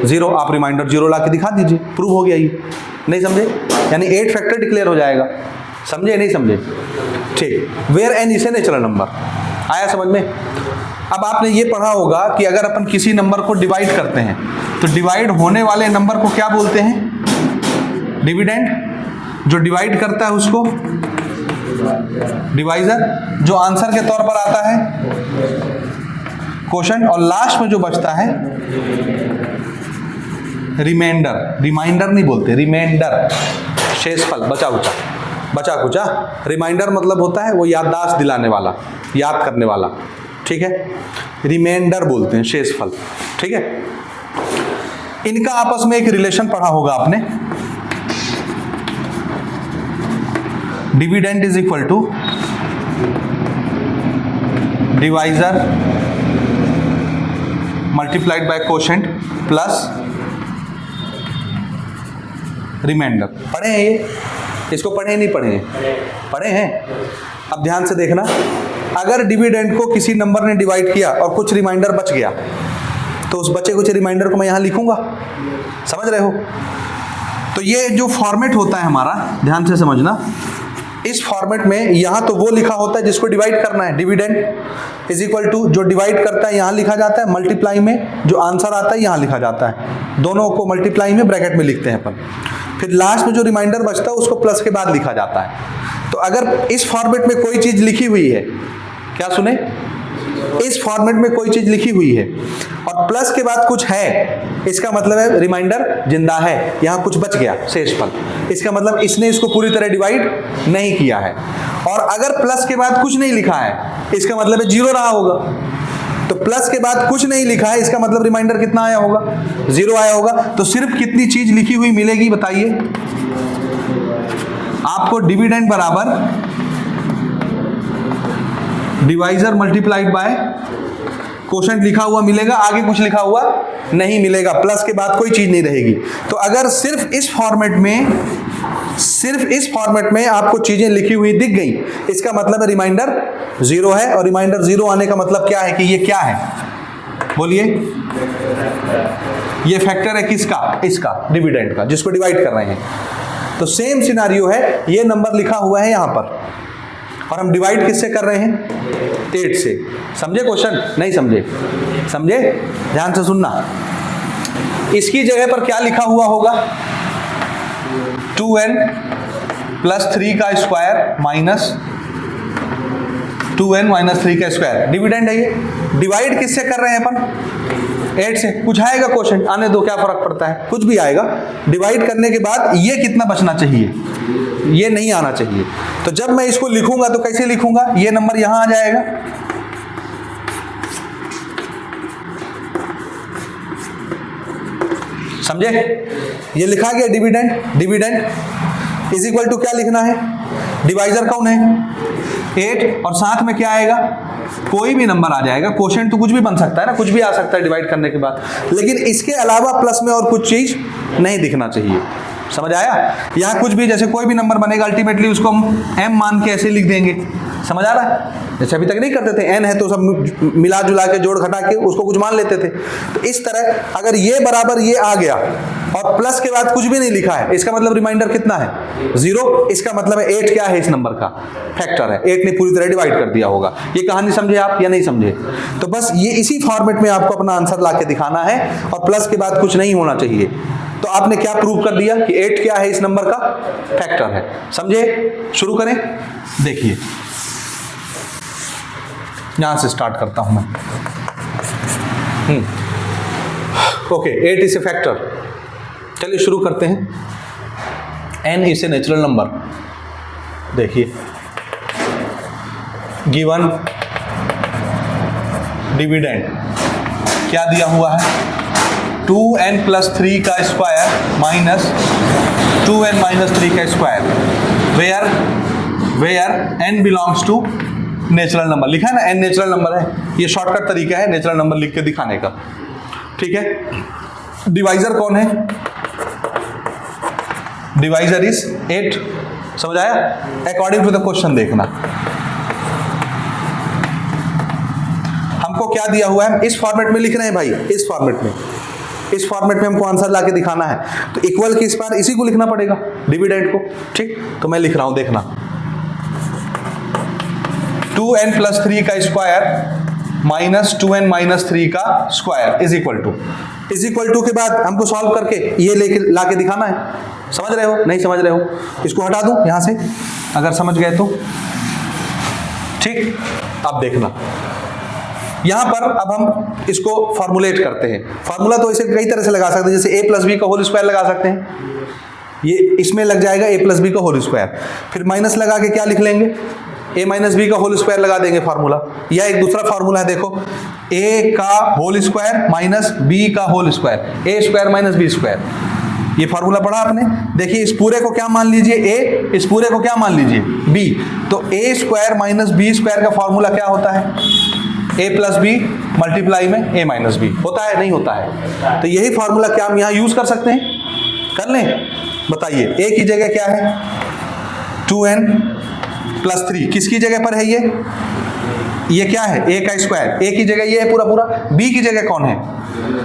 0। आप रिमाइंडर 0 ला के दिखा दीजिए, प्रूव हो गया ये। नहीं समझे, यानी 8 फैक्टर डिक्लेयर हो जाएगा। समझे नहीं समझे? ठीक, वेयर एन इसे नेचुरल नंबर। आया समझ में? अब आपने ये पढ़ा होगा कि अगर अपन किसी नंबर को डिवाइड करते हैं तो डिवाइड होने वाले नंबर को क्या बोलते हैं, डिविडेंड। जो डिवाइड करता है उसको डिवाइजर, जो आंसर के तौर पर आता है क्वोशंट, और लास्ट में जो बचता है रिमाइंडर। रिमाइंडर नहीं बोलते, रिमाइंडर, शेषफल, बचा कुचा। रिमाइंडर मतलब होता है वो याददाश्त दिलाने वाला, याद करने वाला, ठीक है। रिमाइंडर बोलते हैं, शेषफल, ठीक है। इनका आपस में एक रिलेशन पढ़ा होगा आपने, dividend is equal to divisor multiplied by quotient plus remainder. पढ़े हैं ये? इसको पढ़े नहीं पढ़े हैं? पढ़े हैं। अब ध्यान से देखना, अगर डिविडेंड को किसी नंबर ने डिवाइड किया और कुछ रिमाइंडर बच गया तो उस बचे कुछ रिमाइंडर को मैं यहां लिखूंगा। समझ रहे हो? तो ये जो फॉर्मेट होता है हमारा, ध्यान से समझना, इस फॉर्मेट में यहाँ तो वो लिखा होता है जिसको डिवाइड करना है, डिविडेंड इज इक्वल टू जो डिवाइड करता है यहाँ लिखा जाता है, मल्टीप्लाई में जो आंसर आता है यहाँ लिखा जाता है, दोनों को मल्टीप्लाई में ब्रैकेट में लिखते हैं अपन, फिर लास्ट में जो रिमाइंडर बचता है उसको प्लस के बाद लिखा जाता है। तो अगर इस फॉर्मेट में कोई चीज लिखी हुई है, क्या सुने, इस फॉर्मेट में कोई चीज लिखी हुई है और प्लस के बाद कुछ है, इसका मतलब है रिमाइंडर जिंदा है, यहां कुछ बच गया शेषफल, इसका मतलब इसने इसको पूरी तरह डिवाइड नहीं किया है। और अगर प्लस के बाद कुछ नहीं लिखा है, इसका मतलब है जीरो रहा होगा। तो प्लस के बाद कुछ नहीं लिखा है, इसका मतलब रिमाइंडर कितना आया होगा, जीरो आया होगा। तो सिर्फ कितनी चीज लिखी हुई मिलेगी बताइए, आपको डिविडेंड बराबर डिवाइजर मल्टीप्लाइड बाय कोशेंट लिखा हुआ मिलेगा, आगे कुछ लिखा हुआ नहीं मिलेगा, प्लस के बाद कोई चीज नहीं रहेगी। तो अगर सिर्फ इस फॉर्मेट में आपको चीजें लिखी हुई दिख गई, इसका मतलब है रिमाइंडर जीरो है। और रिमाइंडर जीरो आने का मतलब क्या है कि ये क्या है, बोलिए, ये फैक्टर है किसका, इसका, डिविडेंड का, जिसको डिवाइड कर रहे हैं। तो सेम सिनारियो है, ये नंबर लिखा हुआ है यहां पर और हम डिवाइड किससे कर रहे हैं, 8 से। समझे क्वेश्चन, नहीं समझे, समझे, ध्यान से सुनना। इसकी जगह पर क्या लिखा हुआ होगा, 2n प्लस 3 का स्क्वायर माइनस 2n माइनस 3 का स्क्वायर, डिविडेंड है ये। डिवाइड किससे कर रहे हैं अपन, 8 से। कुछ आएगा क्वेश्चन, आने दो, क्या फर्क पड़ता है, कुछ भी आएगा। डिवाइड करने के बाद ये कितना बचना चाहिए, ये नहीं आना चाहिए। तो जब मैं इसको लिखूंगा तो कैसे लिखूंगा, ये नंबर यहां आ जाएगा, समझे, ये लिखा गया dividend. Dividend is equal to क्या लिखना है, डिवाइजर कौन है, 8, और साथ में क्या आएगा, कोई भी नंबर आ जाएगा। क्वोशिएंट तो कुछ भी बन सकता है ना, कुछ भी आ सकता है डिवाइड करने के बाद, लेकिन इसके अलावा प्लस में और कुछ चीज नहीं दिखना चाहिए। समझ आया, यहाँ कुछ भी, जैसे कोई भी नंबर बनेगा अल्टीमेटली उसको हम m मान के ऐसे लिख देंगे। समझ आ रहा है, जैसे अभी तक नहीं करते थे, n है तो सब मिला जुला के जोड़ घटा के उसको कुछ मान लेते थे। तो इस तरह अगर ये बराबर ये आ गया और प्लस के बाद कुछ भी नहीं लिखा है, इसका मतलब रिमाइंडर कितना है, 0। इसका मतलब है 8 क्या है, इस नंबर का फैक्टर है, 8 ने पूरी तरह डिवाइड कर दिया होगा। ये कहानी समझे आप या नहीं समझे। तो बस ये इसी फॉर्मेट में आपको अपना आंसर ला के दिखाना है और प्लस के बाद कुछ नहीं होना चाहिए। तो आपने क्या प्रूव कर दिया कि 8 क्या है, इस नंबर का फैक्टर है। समझे, शुरू करें, देखिए यहां से स्टार्ट करता हूं मैं। Okay, 8 is a factor. चलिए शुरू करते हैं। n is a natural number. देखिए गिवन डिविडेंड क्या दिया हुआ है, 2n प्लस 3 का स्क्वायर माइनस 2n माइनस 3 का square, where n belongs to natural number. लिखा है ना, n नेचुरल नंबर है, ये शॉर्टकट तरीका है नेचुरल नंबर लिख के दिखाने का। ठीक है, डिवाइजर कौन है, डिवाइजर इज 8। समझ आया, अकॉर्डिंग टू द क्वेश्चन देखना हमको क्या दिया हुआ है, इस फॉर्मेट में लिख रहे हैं भाई, इस फॉर्मेट में हमको आंसर लाके दिखाना है। तो इक्वल के इस बार इसी को लिखना पड़ेगा, डिविडेंड को। ठीक, तो मैं लिख रहा हूं, देखना, 2n प्लस 3 का स्क्वायर माइनस 2n माइनस 3 का स्क्वायर इज इक्वल टू के बाद हमको सॉल्व करके ये लेके लाके दिखाना है। समझ रहे हो, नहीं समझ रहे हो, इसको हटा दूं यहां से अगर समझ गए तो। ठीक, अब देखना यहां पर, अब हम इसको फॉर्मुलेट करते हैं। फॉर्मूला तो इसे कई तरह से लगा सकते हैं, जैसे a प्लस बी का होल स्क्वायर लगा सकते हैं, ये इसमें लग जाएगा a प्लस बी का होल स्क्वायर, फिर माइनस लगा के क्या लिख लेंगे, a माइनस बी का होल स्क्वायर लगा देंगे फार्मूला। या एक दूसरा फार्मूला है, देखो, a का होल स्क्वायर माइनस b का whole square, a square minus b square. ये फार्मूला पढ़ा आपने। देखिए इस पूरे को क्या मान लीजिए a, इस पूरे को क्या मान लीजिए b। तो a square minus b square का फार्मूला क्या होता है, a प्लस बी मल्टीप्लाई में a माइनस बी। होता है, नहीं होता है। तो यही फार्मूला क्या हम यहाँ यूज कर सकते हैं, कर लें, बताइए। a की जगह क्या है, 2n प्लस 3, किसकी जगह पर है ये क्या है, a का स्क्वायर, a की जगह ये है पूरा पूरा, b की जगह कौन है,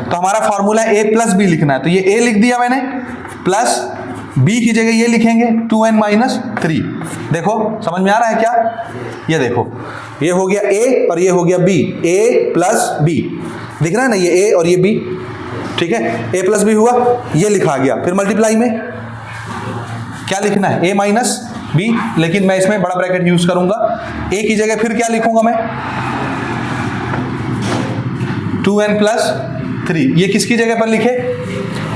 तो हमारा फॉर्मूला a प्लस बी लिखना है। तो ये a लिख दिया मैंने, प्लस b की जगह ये लिखेंगे 2n माइनस 3। देखो समझ में आ रहा है क्या? ये देखो, ये हो गया a और ये हो गया b, a प्लस b, दिख रहा है ना, ये a और ये b, ठीक है, a प्लस b हुआ, ये लिखा गया। फिर मल्टीप्लाई में क्या लिखना है? a माइनस b, लेकिन मैं इसमें बड़ा ब्रैकेट यूज करूंगा। a की जगह फिर क्या लिखूंगा मैं? 2n प्लस 3, ये किसकी जगह पर लिखे?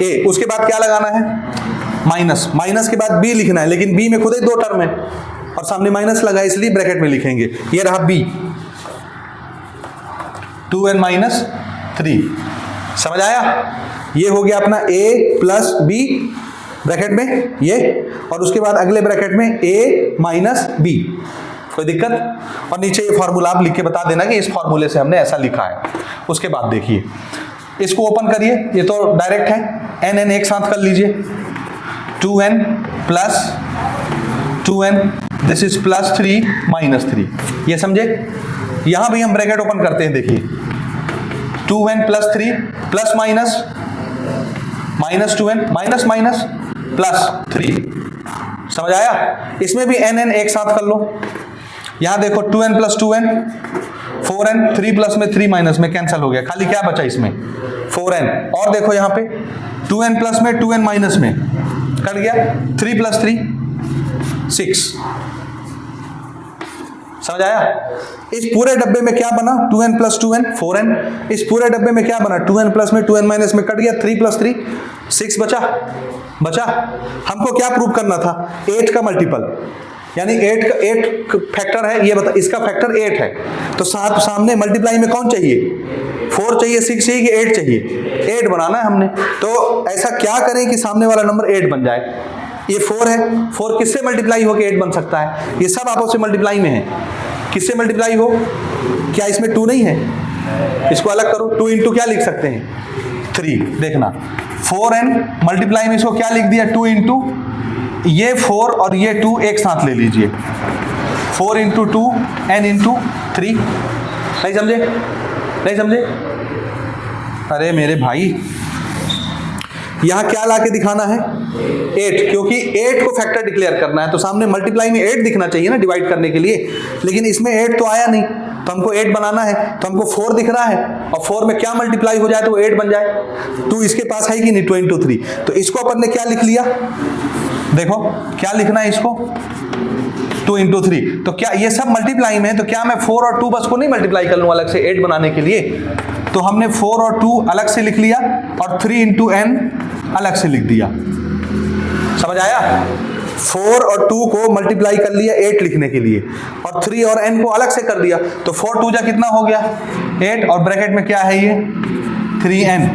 a, उसके बाद क्या लगाना है? माइनस, माइनस के बाद b लिखना है, लेकिन b में खुद ही दो टर्म है और सामने माइनस लगा, इसलिए ब्रैकेट में लिखेंगे। ये रहा b, 2n माइनस 3, समझ आया? ये हो गया अपना a प्लस b ब्रैकेट में ये, और उसके बाद अगले ब्रैकेट में a माइनस b। कोई दिक्कत? और नीचे ये फॉर्मूला आप लिख के बता देना कि इस फॉर्मूले से हमने ऐसा लिखा है। उसके बाद देखिए, इसको ओपन करिए, ये तो डायरेक्ट है, n एक साथ कर लीजिए, 2n plus 2n, this is plus 3 minus 3, ये समझे? यहां भी हम ब्रैकेट ओपन करते हैं, देखिए 2n plus 3 plus minus minus 2n minus minus plus 3, समझ आया? इसमें भी n एक साथ कर लो। यहां देखो 2n plus 2n 4n, 3 plus में 3 माइनस में कैंसिल हो गया, खाली क्या बचा इसमें? 4n। और देखो यहां पे 2n प्लस में 2n माइनस में कट गया, 3 प्लस 3 6, समझ आया? इस पूरे डब्बे में क्या बना? 2n plus 2n 4n। इस पूरे डब्बे में क्या बना? 2n प्लस में 2n माइनस में कट गया, 3 प्लस 3 6 बचा। हमको क्या प्रूव करना था? 8 का मल्टीपल, यानी 8 फैक्टर है, ये बता, इसका फैक्टर 8 है, तो सामने मल्टीप्लाई में कौन चाहिए? 4 चाहिए, 6 चाहिए कि 8 चाहिए? 8 बनाना है हमने। तो ऐसा क्या करें कि सामने वाला नंबर 8 बन जाए? ये 4 है, 4 किससे मल्टीप्लाई हो के 8 बन सकता है? ये सब आपस में मल्टीप्लाई में है, किससे मल्टीप्लाई हो? क्या इसमें 2 नहीं है? इसको अलग करो, 2 इंटू क्या लिख सकते हैं? 3। देखना 4n मल्टीप्लाई में इसको क्या लिख दिया? 2 इंटू ये 4 और ये 2 एक साथ ले लीजिए, 4 इंटू 2 n इंटू 3। नहीं समझे? नहीं समझे? अरे मेरे भाई, यहां क्या लाके दिखाना है? 8, क्योंकि 8 को फैक्टर डिक्लेयर करना है, तो सामने मल्टीप्लाई में 8 दिखना चाहिए ना डिवाइड करने के लिए, लेकिन इसमें 8 तो आया नहीं, तो हमको 8 बनाना है, तो हमको 4 दिख रहा है, और 4 में क्या मल्टीप्लाई हो जाए तो 8 बन जाए। 2 इसके पास है कि नहीं? 2 इंटू 3, तो इसको अपन ने क्या लिख लिया? देखो क्या लिखना है इसको? 2 इंटू 3। तो क्या ये सब मल्टीप्लाई में है, तो क्या मैं 4 और 2 बस को नहीं मल्टीप्लाई कर लूँ अलग से 8 बनाने के लिए? तो हमने 4 और 2 अलग से लिख लिया और 3 इंटू n अलग से लिख दिया, समझ आया? 4 और 2 को मल्टीप्लाई कर लिया 8 लिखने के लिए, और 3 और n को अलग से कर दिया, तो 4 2 जा कितना हो गया? 8, और ब्रैकेट में क्या है ये? 3n।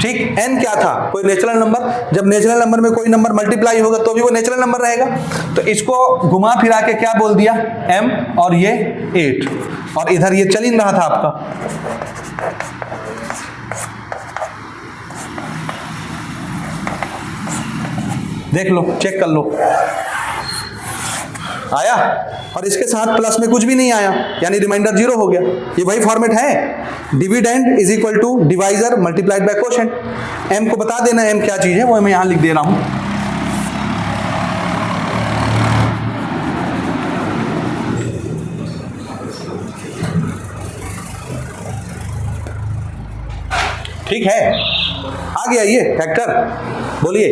ठीक, n क्या था? कोई नेचुरल नंबर। जब नेचुरल नंबर में कोई नंबर मल्टीप्लाई होगा तो भी वो नेचुरल नंबर रहेगा, तो इसको घुमा फिरा के क्या बोल दिया? m, और ये 8, और इधर ये चल ही रहा था आपका। देख लो, चेक कर लो, आया? और इसके साथ प्लस में कुछ भी नहीं आया, यानी रिमाइंडर 0 हो गया। ये वही फॉर्मेट है, dividend is equal to divisor multiplied by quotient. m को बता देना m क्या चीज है, वो मैं यहां लिख दे रहा हूं। ठीक है, आ गया ये फैक्टर, बोलिए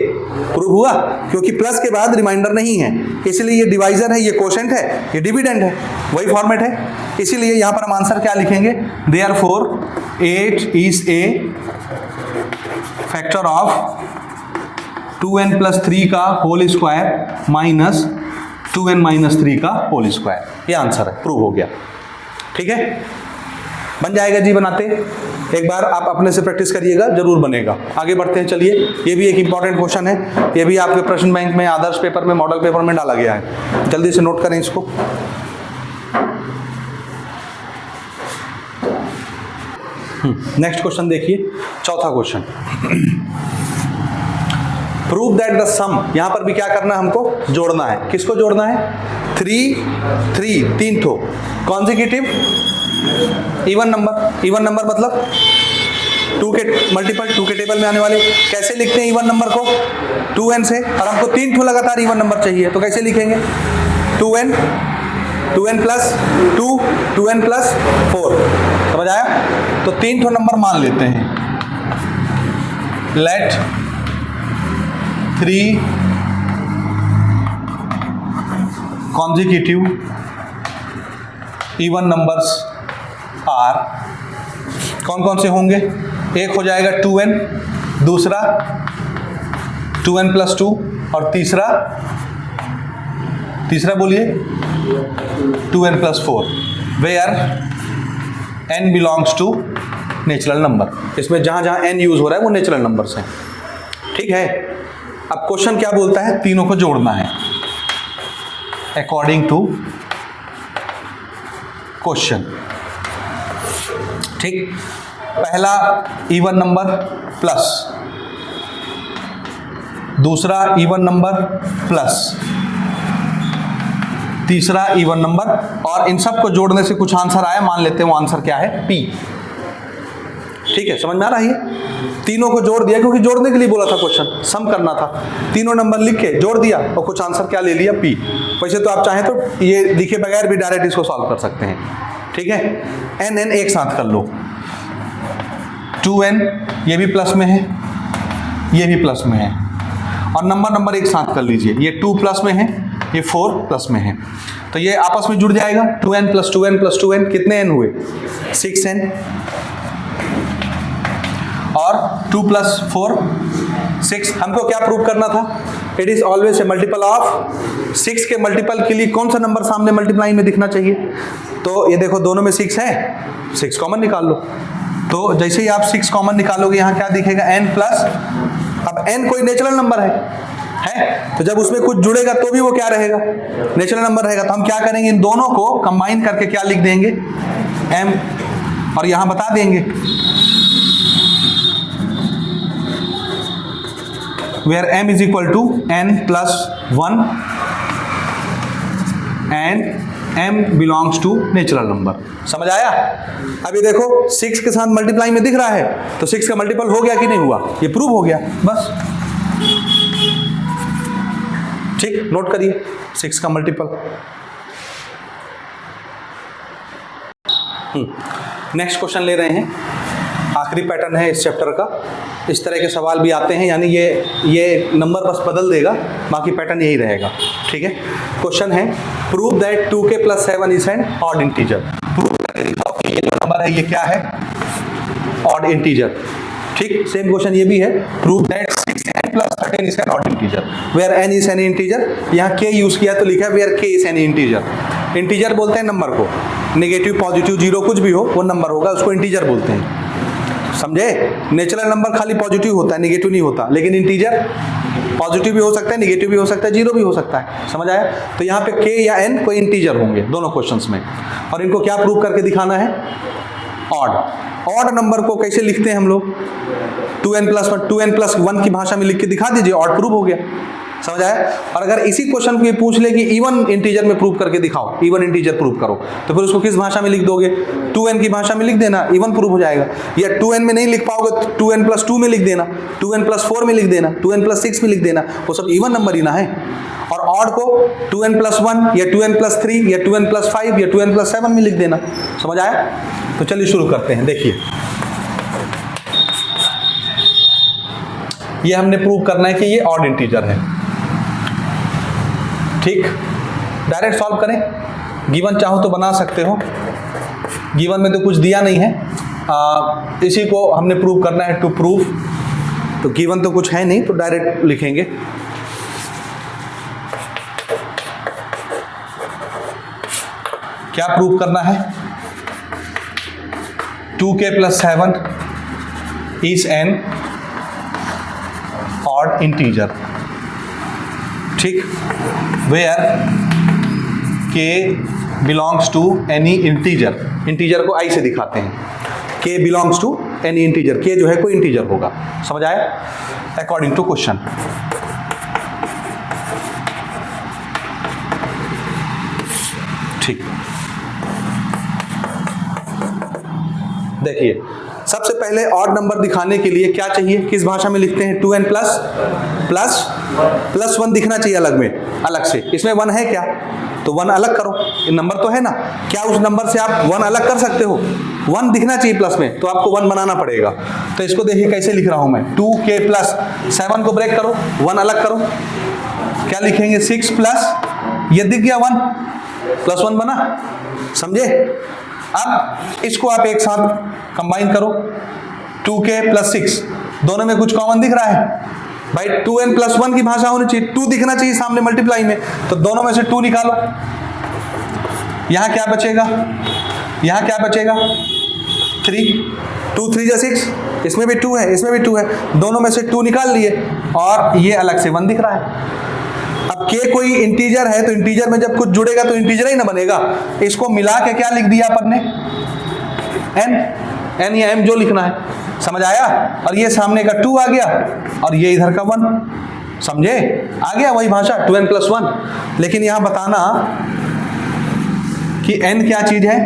प्रूव हुआ? क्योंकि प्लस के बाद रिमाइंडर नहीं है, इसलिए ये डिवाइजर है, ये कोशेंट है, ये डिविडेंड है, वही फॉर्मेट है। इसीलिए यहां पर हम आंसर क्या लिखेंगे? Therefore 8 is a factor of 2n plus 3 का whole square minus 2n minus 3 का होल स्क्वायर। ये आंसर है, प्रूव हो गया। ठीक है, बन जाएगा जी। बनाते एक बार आप अपने से प्रैक्टिस करिएगा, जरूर बनेगा। आगे बढ़ते हैं, चलिए। ये भी एक इंपॉर्टेंट क्वेश्चन है, ये भी आपके प्रश्न बैंक में, आदर्श पेपर में, मॉडल पेपर में डाला गया है। जल्दी से नोट करें इसको। नेक्स्ट क्वेश्चन देखिए, चौथा क्वेश्चन। प्रूव दैट द सम, यहां पर भी क्या करना है हमको? जोड़ना है। किसको जोड़ना है? 3 थो consecutive even number. Even number मतलब 2 के मल्टीपल 2 के टेबल में आने वाले। कैसे लिखते हैं इवन नंबर को? 2n से, और हमको 3 ठो लगातार इवन नंबर चाहिए, तो कैसे लिखेंगे? 2n, 2n plus 2, 2n plus 4। समझ आया? तो 3 ठो नंबर मान लेते हैं। Let 3 consecutive even numbers are, कौन कौन से होंगे? एक हो जाएगा 2n, दूसरा 2n प्लस 2, और तीसरा बोलिए 2n plus 4, where n belongs to natural number. इसमें जहां जहां n यूज हो रहा है वो नेचुरल नंबर्स हैं। ठीक है, अब क्वेश्चन क्या बोलता है? तीनों को जोड़ना है अकॉर्डिंग टू क्वेश्चन। ठीक, पहला इवन नंबर प्लस, दूसरा इवन नंबर प्लस, तीसरा इवन नंबर, और इन सब को जोड़ने से कुछ आंसर आया, मान लेते हैं वो आंसर क्या है? P। ठीक है, समझ में आ रहा है? तीनों को जोड़ दिया, क्योंकि जोड़ने के लिए बोला था क्वेश्चन, सम करना था। तीनों नंबर लिख के जोड़ दिया और कुछ आंसर क्या ले लिया? P। वैसे तो आप चाहें तो ये लिखे बगैर भी डायरेक्ट इसको सॉल्व कर सकते हैं। ठीक है, n एक साथ कर लो। 2n ये भी प्लस में है, ये भी प्लस में है, और नंबर एक साथ कर लीजिए। ये 2 प्लस में है, ये 4 प्लस में है, तो ये आपस में जुड़ जाएगा। 2n plus 2n plus 2n, कितने n हुए? 6n, और 2 प्लस 4 6। हमको क्या प्रूव करना था? It is always a multiple of 6। के मल्टीपल के लिए कौन सा नंबर सामने मल्टीप्लाई में दिखना चाहिए? तो ये देखो दोनों में 6 है, 6 कॉमन निकाल लो। तो जैसे ही आप 6 कॉमन निकालोगे, यहाँ क्या दिखेगा? n प्लस, अब n कोई नेचुरल नंबर है, तो जब उसमें कुछ जुड़ेगा तो भी वो क्या रहेगा? नेचुरल नंबर रहेगा। तो हम क्या करेंगे? इन दोनों को कंबाइन करके क्या लिख देंगे? m, और यहां बता देंगे where m is equal to n plus 1 and m belongs to natural number. समझ आया? अभी देखो 6 के साथ मल्टीप्लाई में दिख रहा है, तो 6 का मल्टीपल हो गया कि नहीं हुआ? ये प्रूव हो गया, बस। ठीक, नोट करिए 6 का मल्टीपल। नेक्स्ट क्वेश्चन ले रहे हैं, आखिरी पैटर्न है इस चैप्टर का। इस तरह के सवाल भी आते हैं, यानी ये नंबर बस बदल देगा, बाकी पैटर्न यही रहेगा। ठीक है, क्वेश्चन है prove that 2k plus 7 is an odd integer. Prove करके दिखाओ कि ये जो नंबर है ये क्या है? Odd integer. ठीक, सेम क्वेश्चन ये भी है, prove that 6n plus 13 is an odd integer, where n is an integer. यहाँ k यूज किया तो लिखा है where k is an integer. Integer बोलते हैं नंबर को, नेगेटिव पॉजिटिव जीरो कुछ भी हो वो नंबर होगा, उसको इंटीजर बोलते हैं। समझे? नेचुरल नंबर खाली पॉजिटिव होता है, नेगेटिव नहीं होता, लेकिन इंटीजर पॉजिटिव भी हो सकता है, नेगेटिव भी हो सकता है, जीरो भी हो सकता है। समझ आया? तो यहाँ पे k या n कोई इंटीजर होंगे दोनों क्वेश्चंस में, और इनको क्या प्रूव करके दिखाना है? ऑड। ऑड नंबर को कैसे लिखते हैं हम लोग? 2n प्लस 1 की भाषा में लिख के दिखा दीजिए, ऑड प्रूव हो गया। समझ आया? और अगर इसी क्वेश्चन को ये पूछ ले कि इवन इंटीजर में प्रूव करके दिखाओ, इवन इंटीजर प्रूव करो, तो फिर उसको किस भाषा में लिख दोगे? 2n की भाषा में लिख देना, इवन प्रूव हो जाएगा। या 2n में नहीं लिख पाओगे तो 2n प्लस 2 में लिख देना, 2n प्लस 4 में लिख देना, 2n प्लस 6 में लिख देना, वो सब इवन नंबर ही ना है। और ऑड को 2n प्लस 1 या 2n प्लस 3 या 2n प्लस 5 या 2n प्लस 7 में लिख देना। समझ आया? तो चलिए शुरू करते हैं। देखिए, ये हमने प्रूव करना है कि ये ऑड इंटीजर है। ठीक, डायरेक्ट सॉल्व करें। गिवन चाहो तो बना सकते हो, गिवन में तो कुछ दिया नहीं है, इसी को हमने प्रूव करना है, टू प्रूव। तो गिवन तो कुछ है नहीं, तो डायरेक्ट लिखेंगे। क्या प्रूव करना है? 2k plus 7 is an odd integer. ठीक, where k belongs to any integer. Integer को i से दिखाते हैं, k belongs to any integer. k जो है कोई इंटीजर होगा। समझ आया? According to question. ठीक, देखिए सबसे पहले ऑड नंबर दिखाने के लिए क्या चाहिए, किस भाषा में लिखते हैं, 2n प्लस 1 दिखना चाहिए अलग से। इसमें 1 है क्या, तो 1 अलग करो, नंबर तो है ना, क्या उस नंबर से आप 1 अलग कर सकते हो, 1 दिखना चाहिए प्लस में, तो आपको 1 बनाना पड़ेगा। तो इसको देखिए कैसे लिख रहा हूं मैं, 2k प्लस 7 को ब्रेक करो, 1 अलग करो, क्या लिखेंगे 6 प्लस, ये दिख गया 1 प्लस 1 बना, समझे। अब इसको आप एक साथ कंबाइन करो, 2k प्लस 6, दोनों में कुछ कॉमन दिख रहा है भाई, 2n प्लस 1 की भाषा होनी चाहिए, 2 दिखना चाहिए सामने मल्टीप्लाई में, तो दोनों में से 2 निकालो, यहां क्या बचेगा, यहां क्या बचेगा 3, 2 3 जा 6, इसमें भी 2 है, इसमें भी 2 है, दोनों में से 2 निकाल लिए और ये अलग से 1 दिख रहा है। अब k कोई इंटीजर है तो इंटीजर में जब कुछ जुड़ेगा तो इंटीजर ही ना बनेगा, इसको मिला के क्या लिख दिया अपन ने, n या m जो लिखना है, समझ आया। और ये सामने का 2 आ गया और ये इधर का 1, समझे, आ गया वही भाषा 2n प्लस 1। लेकिन यहां बताना कि n क्या चीज है,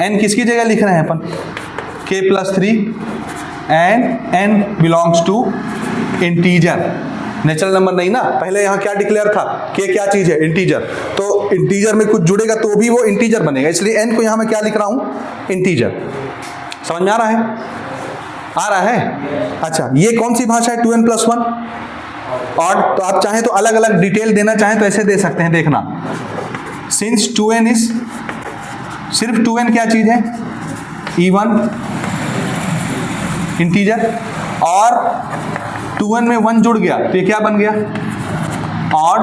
n किसकी जगह लिख रहे हैं अपन, k plus 3 and n belongs to integer, natural number नहीं ना। पहले यहां क्या डिक्लेयर था, k क्या चीज है, इंटीजर, तो इंटीजर में कुछ जुड़ेगा तो भी वो इंटीजर बनेगा, इसलिए n को यहां मैं क्या लिख रहा हूं, इंटीजर। समझ में आ रहा है, आ रहा है। अच्छा, ये कौन सी भाषा है 2n प्लस 1, और तो आप चाहें तो अलग अलग डिटेल देना चाहें तो ऐसे दे सकते हैं, देखना, सिंस 2n इज, सिर्फ 2n क्या चीज है, even इंटीजर, और 2n में 1 जुड़ गया तो ये क्या बन गया, ऑड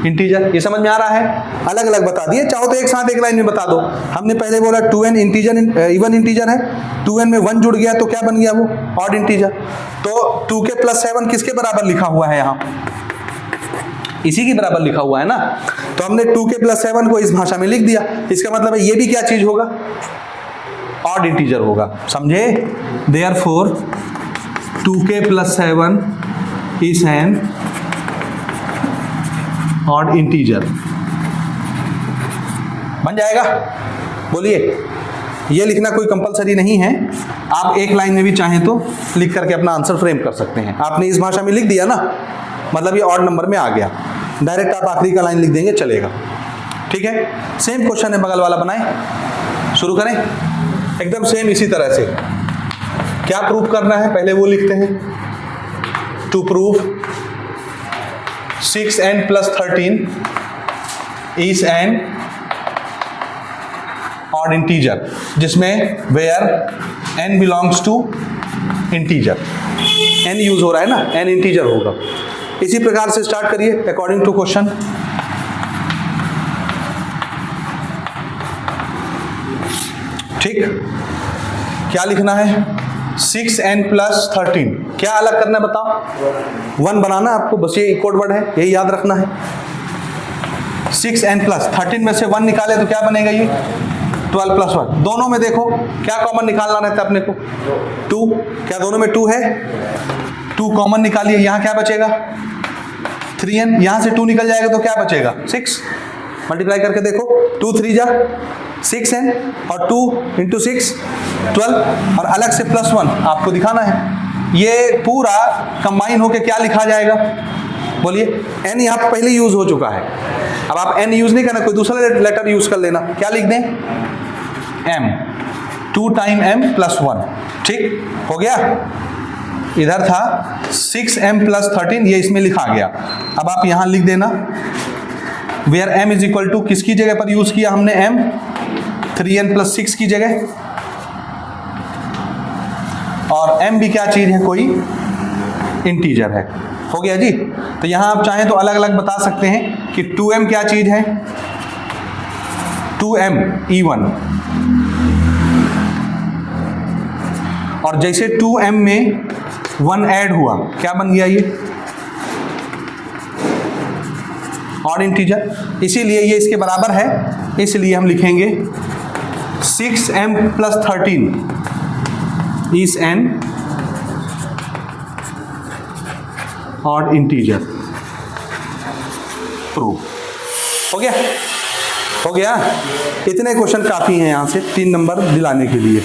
इंटीजर। ये समझ में आ रहा है, अलग अलग बता दिए, चाहो तो एक साथ एक लाइन में बता दो। हमने पहले बोला 2n इंटीजर, इवन इंटीजर है, 2n में 1 जुड़ गया तो क्या बन गया वो, ऑड इंटीजर। तो 2k प्लस 7 किसके बराबर लिखा हुआ है, यहाँ इसी के बराबर लिखा हुआ है ना, तो हमने 2k प्लस 7 को इस भाषा में लिख दिया, इसका मतलब है ये भी क्या चीज होगा, ऑड इंटीजर होगा, समझे। Therefore 2k plus 7 is an odd integer, बन जाएगा, बोलिए। ये लिखना कोई कंपलसरी नहीं है, आप एक लाइन में भी चाहें तो लिख करके अपना आंसर फ्रेम कर सकते हैं। आपने इस भाषा में लिख दिया ना, मतलब ये ऑड नंबर में आ गया, डायरेक्ट आप आखिरी का लाइन लिख देंगे चलेगा, ठीक है। सेम क्वेश्चन है, बगल वाला बनाएं, शुरू करें, एकदम सेम इसी तरह से। क्या प्रूफ करना है, पहले वो लिखते हैं, to prove 6n plus 13 is an odd integer, जिसमें where n belongs to integer, n use हो रहा है ना, n इंटीजर होगा। इसी प्रकार से स्टार्ट करिए अकॉर्डिंग टू क्वेश्चन। ठीक, क्या लिखना है, 6n प्लस 13, क्या अलग करना है बताओ, 1 बनाना आपको, बस ये कोड वर्ड है, यही याद रखना है। 6n प्लस 13 में से 1 निकाले तो क्या बनेगा, ये 12 प्लस 1, दोनों में देखो क्या कॉमन निकालना रहता है अपने को, 2, क्या दोनों में 2 है, 2 कॉमन निकालिए, यहाँ क्या बचेगा 3n, यहाँ से 2 निकल जाएगा तो क्या बचेगा 6, मल्टीप्लाई करके देखो, 2 3 जा 6n और 2 इंटू 6 12, और अलग से प्लस 1 आपको दिखाना है। ये पूरा कंबाइन होके क्या लिखा जाएगा, बोलिए। n यहाँ पर पहले यूज हो चुका है, अब आप n यूज नहीं करना, कोई दूसरा लेटर यूज कर लेना, क्या लिख दें, m, 2 टाइम m प्लस 1, ठीक हो गया। इधर था 6m प्लस 13, ये इसमें लिखा गया, अब आप यहाँ लिख देना where m is equal to, किसकी जगह पर यूज किया हमने m, 3n प्लस 6 की जगह, और m भी क्या चीज है, कोई इंटीजर है, हो गया जी। तो यहां आप चाहें तो अलग अलग बता सकते हैं कि 2m क्या चीज है, 2m even, और जैसे 2m में 1 ऐड हुआ क्या बन गया, ये ऑड इंटीजर, इसीलिए ये इसके बराबर है, इसलिए हम लिखेंगे 6m plus 13 is an odd integer, proof हो गया, हो गया। इतने क्वेश्चन काफी हैं यहां से 3 नंबर दिलाने के लिए।